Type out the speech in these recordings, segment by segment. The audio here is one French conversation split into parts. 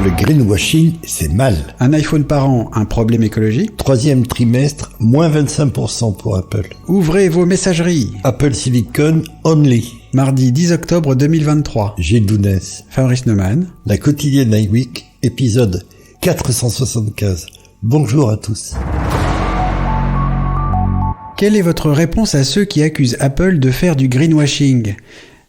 Le greenwashing, c'est mal. Un iPhone par an, un problème écologique. Troisième trimestre, moins 25% pour Apple. Ouvrez vos messageries. Apple Silicon only. Mardi 10 octobre 2023. Gilles Dounès. Fabrice Neumann. La quotidienne iWeek, épisode 475. Bonjour à tous. Quelle est votre réponse à ceux qui accusent Apple de faire du greenwashing ?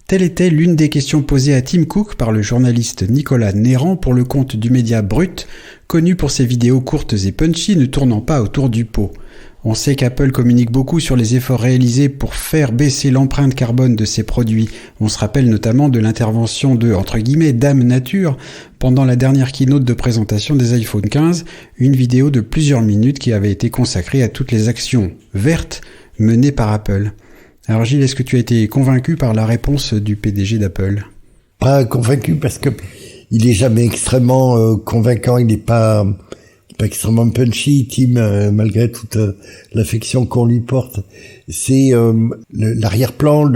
Telle était l'une des questions posées à Tim Cook par le journaliste Nicolas Néran pour le compte du média Brut, connu pour ses vidéos courtes et punchy ne tournant pas autour du pot. On sait qu'Apple communique beaucoup sur les efforts réalisés pour faire baisser l'empreinte carbone de ses produits. On se rappelle notamment de l'intervention de, entre guillemets, Dame Nature pendant la dernière keynote de présentation des iPhone 15, une vidéo de plusieurs minutes qui avait été consacrée à toutes les actions vertes menées par Apple. Alors Gilles, est-ce que tu as été convaincu par la réponse du PDG d'Apple ? Pas convaincu parce que il est jamais extrêmement convaincant, il n'est pas extrêmement punchy, Tim, malgré toute l'affection qu'on lui porte. C'est l'arrière-plan,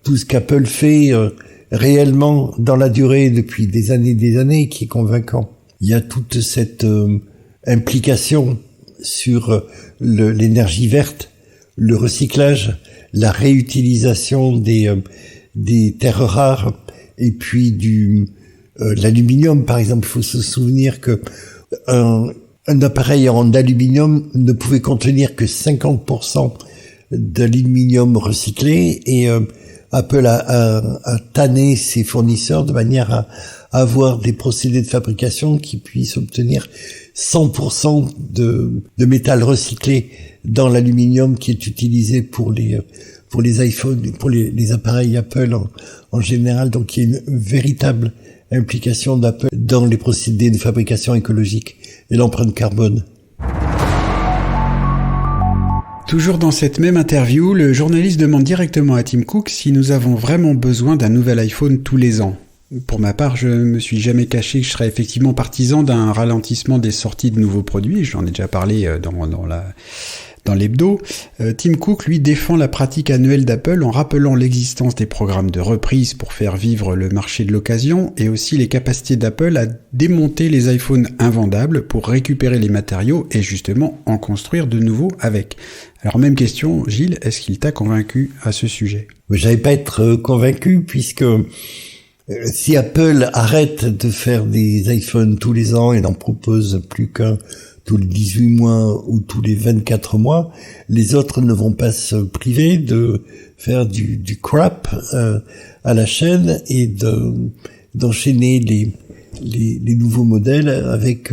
tout ce qu'Apple fait réellement dans la durée depuis des années qui est convaincant. Il y a toute cette implication sur l'énergie verte, le recyclage, la réutilisation des terres rares et puis l'aluminium par exemple. Il faut se souvenir que un appareil en aluminium ne pouvait contenir que 50% d'aluminium recyclé et Apple a tanné ses fournisseurs de manière à avoir des procédés de fabrication qui puissent obtenir 100% de métal recyclé dans l'aluminium qui est utilisé pour les iPhones, pour les appareils Apple en général. Donc il y a une véritable implication d'Apple dans les procédés de fabrication écologique et l'empreinte carbone. Toujours dans cette même interview, le journaliste demande directement à Tim Cook si nous avons vraiment besoin d'un nouvel iPhone tous les ans. Pour ma part, je me suis jamais caché que je serais effectivement partisan d'un ralentissement des sorties de nouveaux produits. J'en ai déjà parlé dans l'hebdo. Tim Cook, lui, défend la pratique annuelle d'Apple en rappelant l'existence des programmes de reprise pour faire vivre le marché de l'occasion et aussi les capacités d'Apple à démonter les iPhones invendables pour récupérer les matériaux et justement en construire de nouveaux avec. Alors même question, Gilles, est-ce qu'il t'a convaincu à ce sujet ? J'allais pas être convaincu puisque si Apple arrête de faire des iPhones tous les ans et n'en propose plus qu'un tous les 18 mois ou tous les 24 mois, les autres ne vont pas se priver de faire du crap à la chaîne et d'enchaîner les nouveaux modèles avec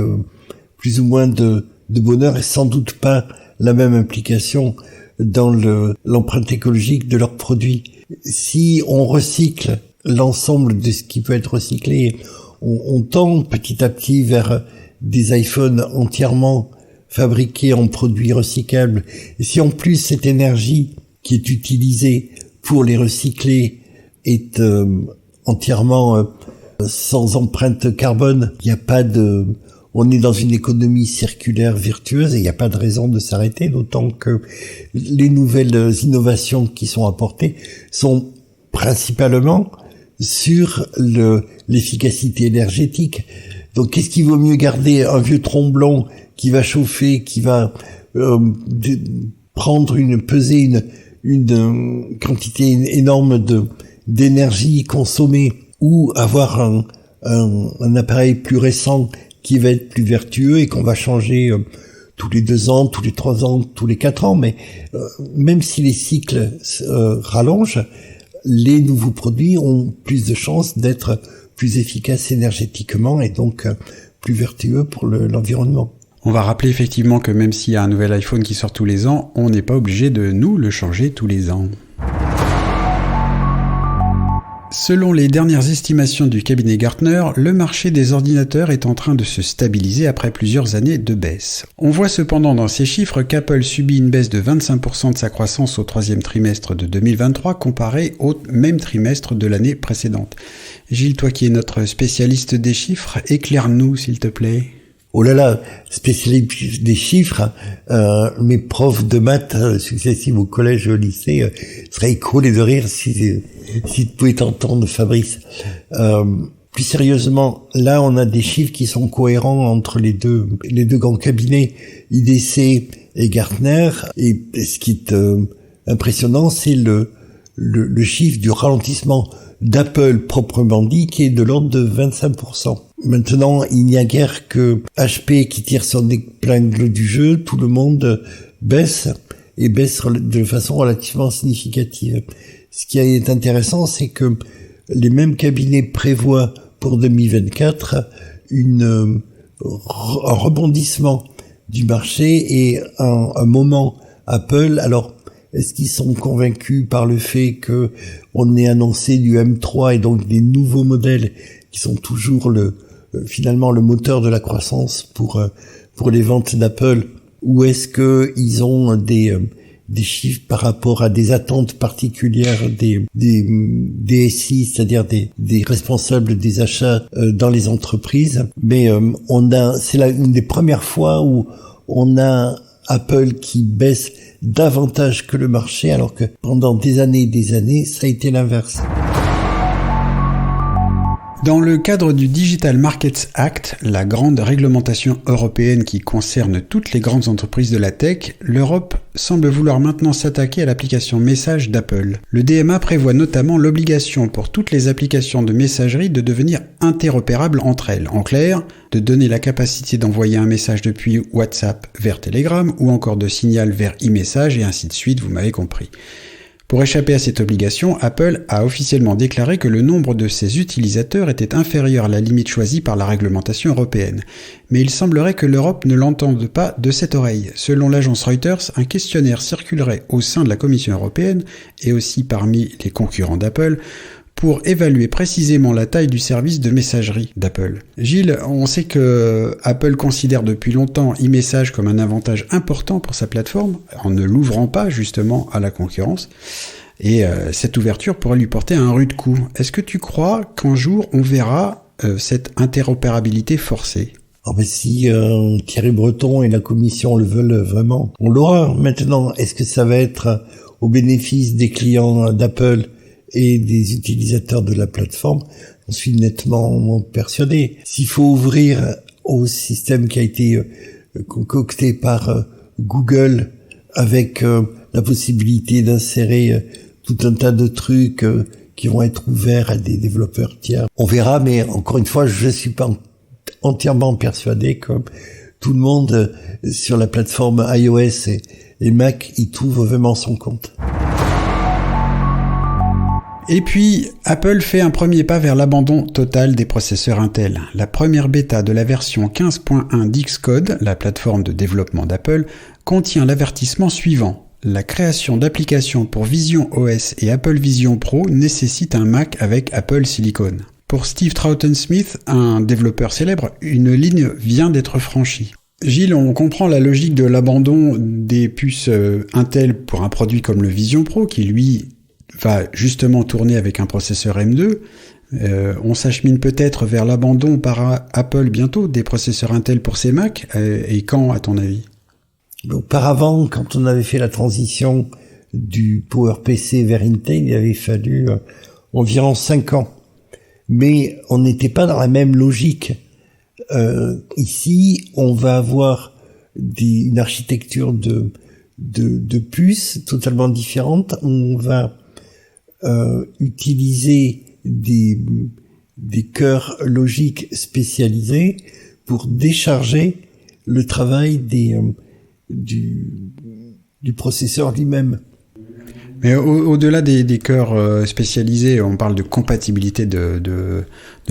plus ou moins de bonheur et sans doute pas la même implication dans l'empreinte écologique de leurs produits. Si on recycle l'ensemble de ce qui peut être recyclé, on tend petit à petit vers des iPhones entièrement fabriqués en produits recyclables. Et si en plus cette énergie qui est utilisée pour les recycler est entièrement sans empreinte carbone, il n'y a pas on est dans une économie circulaire vertueuse et il n'y a pas de raison de s'arrêter, d'autant que les nouvelles innovations qui sont apportées sont principalement sur l'efficacité énergétique. Donc qu'est-ce qu'il vaut mieux garder un vieux tromblon qui va chauffer, qui va peser une quantité énorme d'énergie consommée, ou avoir un appareil plus récent qui va être plus vertueux et qu'on va changer tous les 2 ans, tous les 3 ans, tous les 4 ans, mais même si les cycles rallongent, les nouveaux produits ont plus de chances d'être plus efficaces énergétiquement et donc plus vertueux pour l'environnement. On va rappeler effectivement que même s'il y a un nouvel iPhone qui sort tous les ans, on n'est pas obligé de nous le changer tous les ans. Selon les dernières estimations du cabinet Gartner, le marché des ordinateurs est en train de se stabiliser après plusieurs années de baisse. On voit cependant dans ces chiffres qu'Apple subit une baisse de 25% de sa croissance au troisième trimestre de 2023 comparé au même trimestre de l'année précédente. Gilles, toi qui es notre spécialiste des chiffres, éclaire-nous s'il te plaît. Oh là là, spécialiste des chiffres, mes profs de maths successifs au collège et au lycée seraient écroulés de rire si tu pouvais t'entendre, Fabrice. plus sérieusement, là, on a des chiffres qui sont cohérents entre les deux grands cabinets, IDC et Gartner. Et ce qui est impressionnant, c'est le chiffre du ralentissement d'Apple proprement dit, qui est de l'ordre de 25%. Maintenant, il n'y a guère que HP qui tire son épingle du jeu. Tout le monde baisse et baisse de façon relativement significative. Ce qui est intéressant, c'est que les mêmes cabinets prévoient pour 2024 un rebondissement du marché et un moment Apple. Alors, est-ce qu'ils sont convaincus par le fait que on ait annoncé du M3 et donc des nouveaux modèles qui sont toujours finalement le moteur de la croissance pour les ventes d'Apple, ou est-ce que ils ont des chiffres par rapport à des attentes particulières des DSI, c'est-à-dire des responsables des achats dans les entreprises? Mais c'est là une des premières fois où on a Apple qui baisse davantage que le marché, alors que pendant des années, ça a été l'inverse. Dans le cadre du Digital Markets Act, la grande réglementation européenne qui concerne toutes les grandes entreprises de la tech, l'Europe semble vouloir maintenant s'attaquer à l'application message d'Apple. Le DMA prévoit notamment l'obligation pour toutes les applications de messagerie de devenir interopérables entre elles. En clair, de donner la capacité d'envoyer un message depuis WhatsApp vers Telegram ou encore de Signal vers e-message et ainsi de suite, vous m'avez compris. Pour échapper à cette obligation, Apple a officiellement déclaré que le nombre de ses utilisateurs était inférieur à la limite choisie par la réglementation européenne. Mais il semblerait que l'Europe ne l'entende pas de cette oreille. Selon l'agence Reuters, un questionnaire circulerait au sein de la Commission européenne et aussi parmi les concurrents d'Apple pour évaluer précisément la taille du service de messagerie d'Apple. Gilles, on sait que Apple considère depuis longtemps e-message comme un avantage important pour sa plateforme, en ne l'ouvrant pas justement à la concurrence, et cette ouverture pourrait lui porter un rude coup. Est-ce que tu crois qu'un jour on verra cette interopérabilité forcée ? Si Thierry Breton et la Commission le veulent vraiment, on l'aura. Maintenant, est-ce que ça va être au bénéfice des clients d'Apple et des utilisateurs de la plateforme? On suis nettement persuadé. S'il faut ouvrir au système qui a été concocté par Google avec la possibilité d'insérer tout un tas de trucs qui vont être ouverts à des développeurs tiers, on verra, mais encore une fois, je suis pas entièrement persuadé que tout le monde sur la plateforme iOS et Mac y trouve vraiment son compte. Et puis, Apple fait un premier pas vers l'abandon total des processeurs Intel. La première bêta de la version 15.1 d'Xcode, la plateforme de développement d'Apple, contient l'avertissement suivant. La création d'applications pour Vision OS et Apple Vision Pro nécessite un Mac avec Apple Silicon. Pour Steve Troughton-Smith, un développeur célèbre, une ligne vient d'être franchie. Gilles, on comprend la logique de l'abandon des puces Intel pour un produit comme le Vision Pro, qui lui va justement tourner avec un processeur M2. On s'achemine peut-être vers l'abandon par Apple bientôt des processeurs Intel pour ses Mac. Et quand, à ton avis ? Auparavant, quand on avait fait la transition du PowerPC vers Intel, il avait fallu environ 5 ans. Mais on n'était pas dans la même logique. Ici, on va avoir une architecture de puces totalement différente. On va utiliser des cœurs logiques spécialisés pour décharger le travail du processeur lui-même. Mais au-delà des cœurs spécialisés, on parle de compatibilité de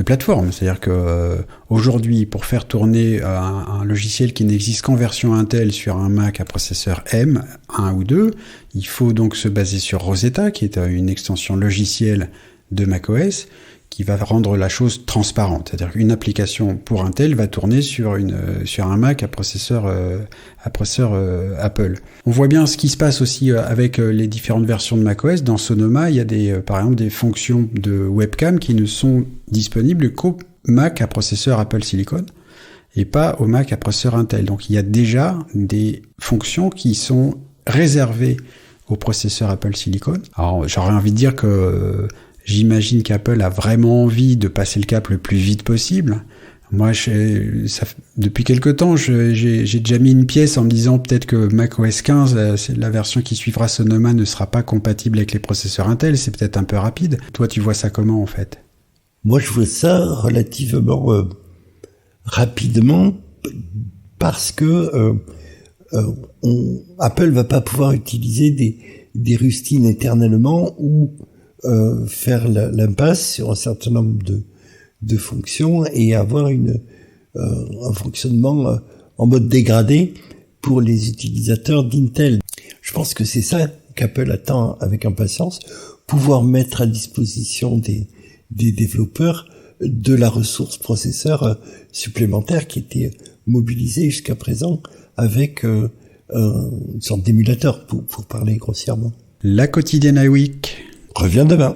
plateforme. C'est-à-dire que aujourd'hui, pour faire tourner un logiciel qui n'existe qu'en version Intel sur un Mac à processeur M, 1 ou 2, il faut donc se baser sur Rosetta, qui est une extension logicielle de macOS, qui va rendre la chose transparente. C'est-à-dire qu'une application pour Intel va tourner sur un Mac à processeur Apple. On voit bien ce qui se passe aussi avec les différentes versions de macOS. Dans Sonoma, il y a par exemple des fonctions de webcam qui ne sont disponibles qu'au Mac à processeur Apple Silicon et pas au Mac à processeur Intel. Donc il y a déjà des fonctions qui sont réservées au processeur Apple Silicon. Alors j'aurais envie de dire que J'imagine qu'Apple a vraiment envie de passer le cap le plus vite possible. Moi, depuis quelque temps, j'ai déjà mis une pièce en me disant peut-être que macOS 15, c'est la version qui suivra Sonoma, ne sera pas compatible avec les processeurs Intel. C'est peut-être un peu rapide. Toi, tu vois ça comment, en fait? Moi, je vois ça relativement rapidement parce que Apple va pas pouvoir utiliser des rustines éternellement ou faire l'impasse sur un certain nombre de fonctions et avoir un fonctionnement en mode dégradé pour les utilisateurs d'Intel. Je pense que c'est ça qu'Apple attend avec impatience, pouvoir mettre à disposition des développeurs de la ressource processeur supplémentaire qui était mobilisée jusqu'à présent avec une sorte d'émulateur pour parler grossièrement. La quotidienne iWeek revient demain.